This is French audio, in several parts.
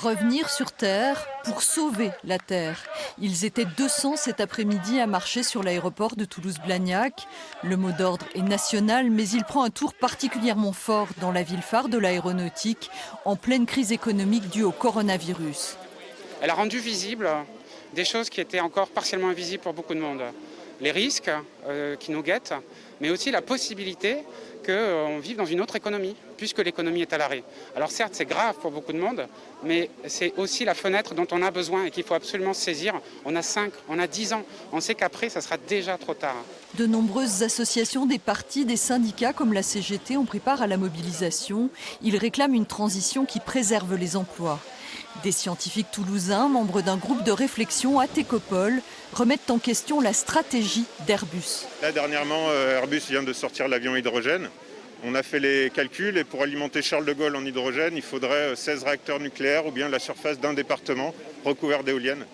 Revenir sur Terre pour sauver la Terre. Ils étaient 200 cet après-midi à marcher sur l'aéroport de Toulouse-Blagnac. Le mot d'ordre est national, mais il prend un tour particulièrement fort dans la ville phare de l'aéronautique, en pleine crise économique due au coronavirus. Elle a rendu visible des choses qui étaient encore partiellement invisibles pour beaucoup de monde. Les risques qui nous guettent, mais aussi la possibilité qu'on vive dans une autre économie, puisque l'économie est à l'arrêt. Alors certes, c'est grave pour beaucoup de monde, mais c'est aussi la fenêtre dont on a besoin et qu'il faut absolument saisir. On a 5, on a 10 ans. On sait qu'après, ça sera déjà trop tard. De nombreuses associations, des partis, des syndicats comme la CGT ont pris part à la mobilisation. Ils réclament une transition qui préserve les emplois. Des scientifiques toulousains, membres d'un groupe de réflexion à Técopole, remettent en question la stratégie d'Airbus. Là, dernièrement, Airbus vient de sortir l'avion hydrogène. On a fait les calculs et pour alimenter Charles de Gaulle en hydrogène, il faudrait 16 réacteurs nucléaires ou bien la surface d'un département recouvert d'éoliennes.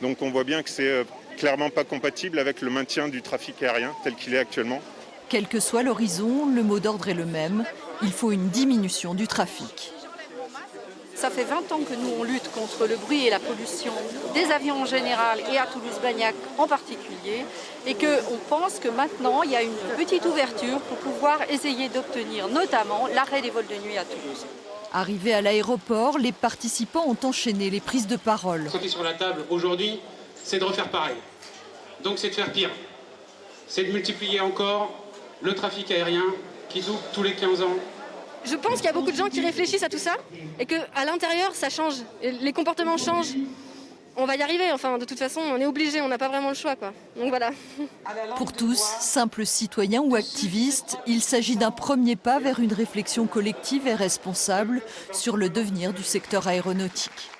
Donc on voit bien que c'est clairement pas compatible avec le maintien du trafic aérien tel qu'il est actuellement. Quel que soit l'horizon, le mot d'ordre est le même. Il faut une diminution du trafic. Ça fait 20 ans que nous, on lutte contre le bruit et la pollution des avions en général et à Toulouse-Blagnac en particulier. Et qu'on pense que maintenant, il y a une petite ouverture pour pouvoir essayer d'obtenir notamment l'arrêt des vols de nuit à Toulouse. Arrivés à l'aéroport, les participants ont enchaîné les prises de parole. Ce qui est sur la table aujourd'hui, c'est de refaire pareil. Donc c'est de faire pire. C'est de multiplier encore le trafic aérien qui double tous les 15 ans. Je pense qu'il y a beaucoup de gens qui réfléchissent à tout ça et qu'à l'intérieur, ça change. Et les comportements changent. On va y arriver, enfin, de toute façon, on est obligé, on n'a pas vraiment le choix, quoi. Donc voilà. Pour tous, simples citoyens ou activistes, il s'agit d'un premier pas vers une réflexion collective et responsable sur le devenir du secteur aéronautique.